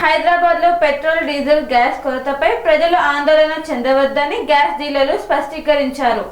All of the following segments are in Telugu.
హైదరాబాద్ లో పెట్రోల్ డీజిల్ గ్యాస్ కొరతపై ప్రజలు ఆందోళన చెందవద్దని గ్యాస్ డీలర్లు స్పష్టీకరించారు.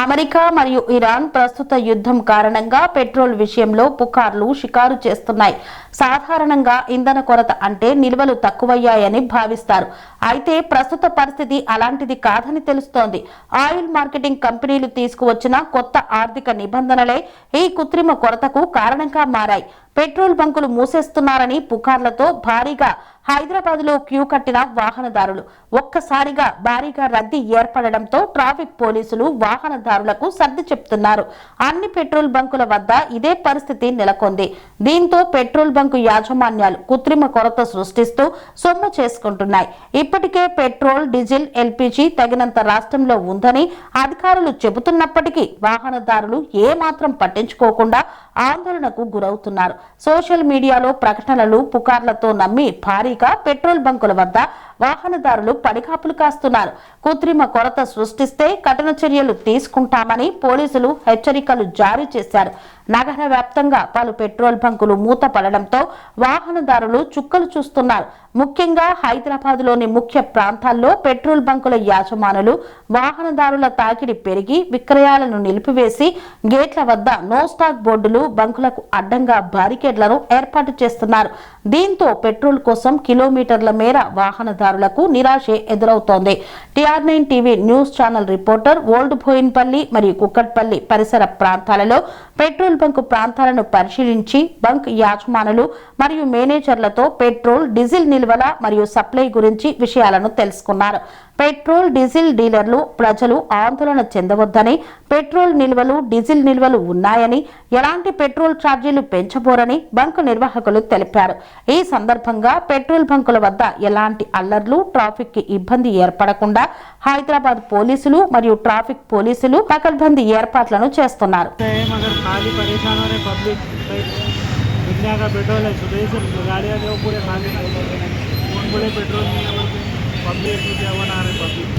అమెరికా మరియు ఇరాన్ ప్రస్తుత యుద్ధం కారణంగా పెట్రోల్ విషయంలో పుకార్లు షికారు చేస్తున్నాయి. సాధారణంగా ఇంధన కొరత అంటే నిల్వలు తక్కువయ్యాయని భావిస్తారు. అయితే ప్రస్తుత పరిస్థితి అలాంటిది కాదని తెలుస్తోంది. ఆయిల్ మార్కెటింగ్ కంపెనీలు తీసుకువచ్చిన కొత్త ఆర్థిక నిబంధనలే ఈ కృత్రిమ కొరతకు కారణంగా మారాయి. పెట్రోల్ బంకులు మూసేస్తున్నారని పుకార్లతో భారీగా హైదరాబాద్ లో క్యూ కట్టిన వాహనదారులు ఒక్కసారిగా భారీగా రద్దీ ఏర్పడడంతో ట్రాఫిక్ పోలీసులు వాహనదారులకు సర్ది చెప్తున్నారు. అన్ని పెట్రోల్ బంకుల వద్ద ఇదే పరిస్థితి నెలకొంది. దీంతో పెట్రోల్ బంకు యాజమాన్యాలు కృత్రిమ కొరత సృష్టిస్తూ సొమ్ము చేసుకుంటున్నాయి. ఇప్పటికే పెట్రోల్, డీజిల్, ఎల్పీజీ తగినంత రాష్ట్రంలో ఉందని అధికారులు చెబుతున్నప్పటికీ వాహనదారులు ఏమాత్రం పట్టించుకోకుండా ఆందోళనకు గురవుతున్నారు. సోషల్ మీడియాలో ప్రకటనలు, పుకార్లతో నమ్మి భారీగా పెట్రోల్ బంకుల వద్ద వాహనదారులు పడికాపులు కాస్తున్నారు. కృత్రిమ కొరత సృష్టిస్తే కఠిన చర్యలు తీసుకుంటామని పోలీసులు హెచ్చరికలు జారీ చేశారు. నగర వ్యాప్తంగా పలు పెట్రోల్ బంకులు మూతపడడంతో వాహనదారులు చుక్కలు చూస్తున్నారు. ముఖ్యంగా హైదరాబాద్ లోని ముఖ్య ప్రాంతాల్లో పెట్రోల్ బంకుల యాజమానులు వాహనదారుల తాకిడి పెరిగి విక్రయాలను నిలిపివేసి గేట్ల వద్ద నో స్టాక్ బోర్డులు, బంకులకు అడ్డంగా బారికేడ్లను ఏర్పాటు చేస్తున్నారు. దీంతో పెట్రోల్ కోసం కిలోమీటర్ల మేర వాహనదారులకు నిరాశే ఎదురవుతోంది. TR9 TV news channel reporter old Boinpally మరియు కుక్కట్పల్లి పరిసర ప్రాంతాలలో పెట్రోల్ బంకు ప్రాంతాలను పరిశీలించి బంక్ యాజమానులు మరియు మేనేజర్లతో పెట్రోల్, డీజిల్ నిల్వల మరియు సప్లై గురించి విషయాలను తెలుసుకున్నారు. పెట్రోల్, డీజిల్ డీలర్లు ప్రజలు ఆందోళన చెందవద్దని, పెట్రోల్ నిల్వలు, డీజిల్ నిల్వలు ఉన్నాయని, ఎలాంటి పెట్రోల్ ఛార్జీలు పెంచబోరని బంకు నిర్వాహకులు తెలిపారు. ఈ సందర్భంగా పెట్రోల్ బంకుల వద్ద ఎలాంటి అల్లర్లు, ట్రాఫిక్ కి ఇబ్బంది ఏర్పడకుండా హైదరాబాద్ పోలీసులు మరియు ట్రాఫిక్ పోలీసులు పకడ్బందీ ఏర్పాట్లను చేస్తున్నారు.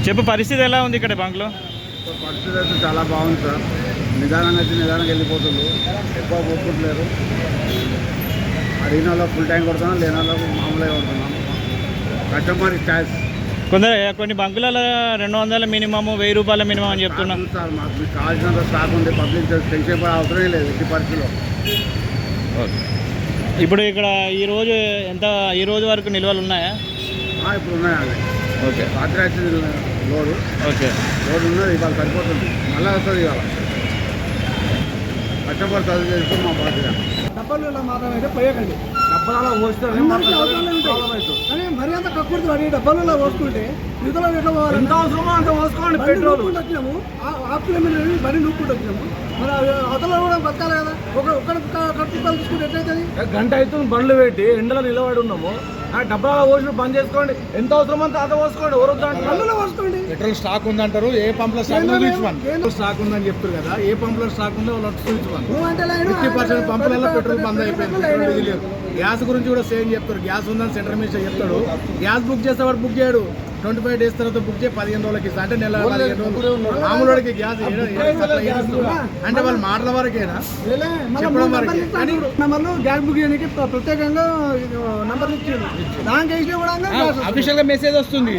చెప్పు, పరిస్థితి ఎలా ఉంది ఇక్కడ బంక్లో? పరిస్థితి అయితే చాలా బాగుంది సార్. నిదానంగా వచ్చి నిదానంగా వెళ్ళిపోతుంది. ఎక్కువ పోట్లేరు. అడిగిన వాళ్ళకి ఫుల్ టైం కొడుతున్నాం, లేని వాళ్ళకు మామూలుగా కొడుతున్నాం. Customer choice. కొన్ని బంకులలో 200 మినిమం, 1000 రూపాయల మినిమం అని చెప్తున్నాం సార్. మాకు మీకు కావాల్సినంత స్టాక్ ఉంది. పబ్లిక్ టెన్షన్ పడే అవసరమే లేదు ఈ పరిస్థితిలో. ఇప్పుడు ఇక్కడ ఈ రోజు వరకు నిల్వలు ఉన్నాయా? ఇప్పుడు ఉన్నాయండి. ఓకే. రాత్రి వచ్చింది లోడు. ఓకే. లోడు ఉన్నది, ఇవాళ సరిపోతుంది. మళ్ళీ వస్తుంది ఇవాళ. కస్టమర్ చదువు చేస్తూ మా బాధ్యత. డబ్బాలలో మాత్రం అయితే పోయకండి. డబ్బాలలో పోస్తే కానీ మరి అంత కక్కుర్తి పడి డబ్బాలలో పోసుకుంటే మిగతా ఎట్లా పోవాలి? ఎంత అవసరమో అంత పోసుకోండి. పెట్రోల్ వచ్చినాము, హాఫ్ కిలోమీటర్ బండి నూక్కుంటూ వచ్చినాము. మరి అవతల కూడా బతకాలి కదా. ఒక్కడ కట్టుకోవాలి తీసుకుంటే ఎట్లయితుంది? గంట అవుతుంది బండ్లు పెట్టి ఎండలో నిలబడి ఉన్నాము. ఆ డబ్బాలో పోసి బంద్ చేసుకోండి. ఎంత అవసరమో అంత పోసుకోండి. బండ్లలో పోసుకోండి. పెట్రోల్ స్టాక్ ఉందంటారు. ఏ పంపులో స్టాక్ ఉందని చెప్తారు కదా. ఏ పంపులో స్టాక్ ఉందో వాళ్ళు 50% పంపులలో పెట్రోల్ బంద్ అయిపోయింది. గ్యాస్ గురించి కూడా సేమ్ చెప్తారు. గ్యాస్ ఉందని సెంటర్ మినిస్టర్ చెప్తాడు. గ్యాస్ బుక్ చేస్తే వాడు బుక్ చేయడు. 25 డేస్ తర్వాత బుక్ చేసి 15 రోజులకి ఇస్తా అంటే నెల 15 రోజులు. మామూలుడికి గ్యాస్ అంటే వాళ్ళు మాటల వరకేనా, చెప్పడం వరకే. కానీ గ్యాస్ బుక్ చేయడానికి ప్రత్యేకంగా నంబర్ ఇచ్చారు. దానికి కూడా అఫీషియల్ గా మెసేజ్ వస్తుంది.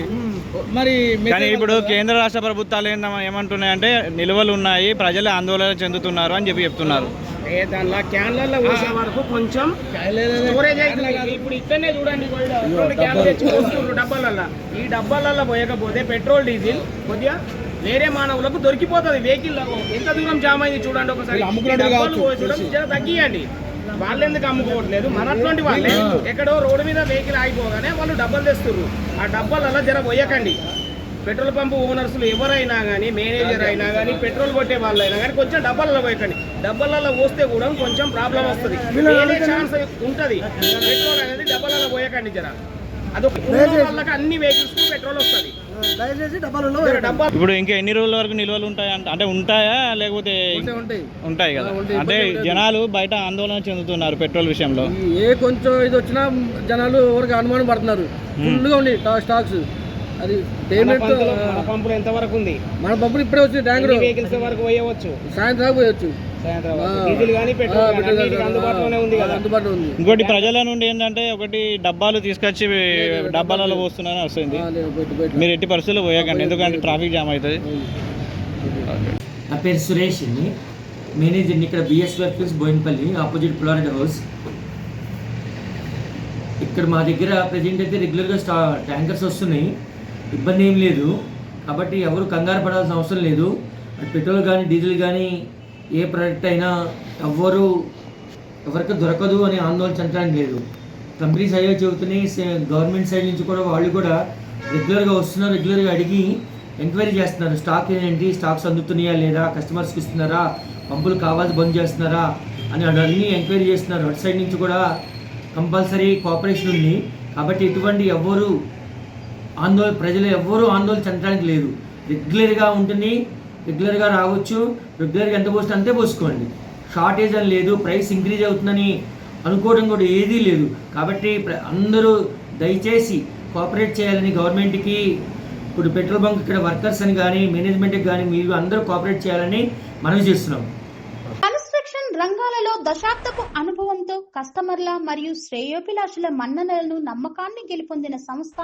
మరి కానీ ఇప్పుడు కేంద్ర రాష్ట్ర ప్రభుత్వాలు ఏమంటున్నాయంటే నిల్వలు ఉన్నాయి, ప్రజలు ఆందోళన చెందుతున్నారు అని చెప్తున్నారు. దానిలో క్యాన్లలో పోసే వరకు కొంచెం స్టోరేజ్ అవుతుంది. ఇప్పుడు ఇక్కడనే చూడండి, క్యాన్ తెచ్చి పోస్తున్నారు డబ్బాలల్లో. ఈ డబ్బాలల్లో పోయకపోతే పెట్రోల్, డీజిల్ కొద్దిగా వేరే మానవులకు దొరికిపోతుంది. వెహికల్ ఎంత దూరం జామ్ అయింది చూడండి ఒకసారి. డబ్బాలు పోసడం జర తగ్గియండి. వాళ్ళు ఎందుకు అమ్ముకోవట్లేదు? మనటువంటి వాళ్ళే ఎక్కడో రోడ్డు మీద వెహికల్ ఆగిపోగానే వాళ్ళు డబ్బాలు తెస్తున్నారు. ఆ డబ్బాలలో జర పోయకండి. పెట్రోల్ పంపు ఓనర్స్లు ఎవరైనా కానీ, మేనేజర్ అయినా కానీ, పెట్రోల్ కొట్టే వాళ్ళు అయినా కానీ కొంచెం డబ్బాలలో పోయకండి. డబ్బాలలో పోస్తే కూడా కొంచెం ప్రాబ్లం వస్తుంది, వేరే ఛాన్స్ ఉంటుంది. పెట్రోల్ అనేది డబ్బాలలో పోయకండి జర. అదొక వాళ్ళకి అన్ని వెహికల్స్ పెట్రోల్ వస్తుంది. ఇప్పుడు ఇంకా ఎన్ని రోజుల వరకు నిల్వలు ఉంటాయి? అంటే ఉంటాయా లేకపోతే ఉంటాయి కదా? అంటే జనాలు బయట ఆందోళన చెందుతున్నారు పెట్రోల్ విషయంలో. ఏ కొంచెం ఇది వచ్చినా జనాలు ఎవరికి అనుమానం పడుతున్నారు. ఫుల్గా ఉంది స్టాక్స్. అది పేమెంట్ పంపులు ఎంత వరకు ఉంది? మన పంపులు ఇప్పుడే వచ్చి ట్యాంక్ వెహికల్స్ వరకు పోయవచ్చు. సాయంత్రం పోయవచ్చు. డీజిల్ కానీ పెట్రోల్ కానీ అన్నిటికీ అందుబాటులోనే ఉంది కదా. అందుబాటులో ఉంది. ఇంకోటి ప్రజల నుండి ఏంటంటే ఒకటి డబ్బాలు తీసుకొచ్చి డబ్బాలలో పోస్తున్నారని వస్తుంది. మీరు ఎట్టి పరిస్థితుల్లో పోయకండి, ఎందుకంటే ట్రాఫిక్ జామ్ అవుతుంది. నా పేరు సురేష్ అండి, మేనేజర్ని ఇక్కడ BS works Boinpally opposite fluoride house. ఇక్కడ మా దగ్గర ప్రజెంట్ అయితే రెగ్యులర్గా ట్యాంకర్స్ వస్తున్నాయి, ఇబ్బంది ఏం లేదు. కాబట్టి ఎవరు కంగారు పడాల్సిన అవసరం లేదు. పెట్రోల్ కానీ డీజిల్ కానీ ఏ ప్రోడక్ట్ అయినా ఎవరికి దొరకదు అని ఆందోళన చెందడానికి లేదు. కంపెనీస్ అయ్యో చెబుతున్నాయి, గవర్నమెంట్ సైడ్ నుంచి కూడా వాళ్ళు కూడా రెగ్యులర్గా వస్తున్నారు, రెగ్యులర్గా అడిగి ఎంక్వైరీ చేస్తున్నారు. స్టాక్ ఏంటి, స్టాక్స్ అందుతున్నాయా లేదా, కస్టమర్స్కి ఇస్తున్నారా, పంపులు కావాల్సి బంద్ చేస్తున్నారా అని అన్నీ ఎంక్వైరీ చేస్తున్నారు. అటు సైడ్ నుంచి కూడా కంపల్సరీ కోఆపరేషన్ ఉంది. కాబట్టి ఎటువంటి ప్రజలు ఎవ్వరూ ఆందోళన చెందడానికి లేదు. రెగ్యులర్గా ఉంటుంది, రెగ్యులర్గా రావచ్చు, రెగ్యులర్గా ఎంత పోస్తే అంతే పోసుకోండి. షార్టేజ్ అని లేదు, ప్రైస్ ఇంక్రీజ్ అవుతుందని అనుకోవడం కూడా ఏదీ లేదు. కాబట్టి అందరూ దయచేసి కోఆపరేట్ చేయాలని గవర్నమెంట్కి, ఇప్పుడు పెట్రోల్ బంక్ ఇక్కడ వర్కర్స్ అని కానీ మేనేజ్మెంట్కి కానీ మీరు అందరూ కోఆపరేట్ చేయాలని మనవి చేస్తున్నాం. కన్స్ట్రక్షన్ రంగాలలో దశాబ్దపు అనుభవంతో కస్టమర్ల మరియు శ్రేయోభిలాషుల మన్ననలను నమ్మకాన్ని గెలుపొందిన సంస్థ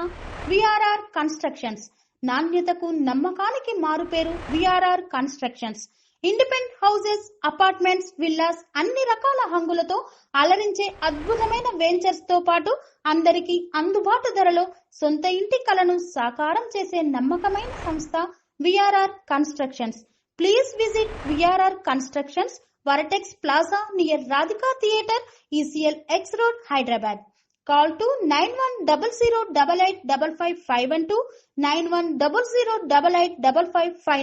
విఆర్ఆర్ కన్స్ట్రక్షన్స్. నాణ్యతకు నమ్మకానికి మారుపేరు VRR constructions. Independent houses, apartments, villas అన్ని రకాల హంగులతో అలరించే అద్భుతమైన వెంచర్స్ తో పాటు అందరికీ అందుబాటు ధరలో సొంత ఇంటి కలను సాకారం చేసే నమ్మకమైన సంస్థ VRR constructions. Please visit VRR Constructions, Varatex Plaza near Radhika Theatre, ECL X Road, Hyderabad. Call to 9100885552, 9100885559.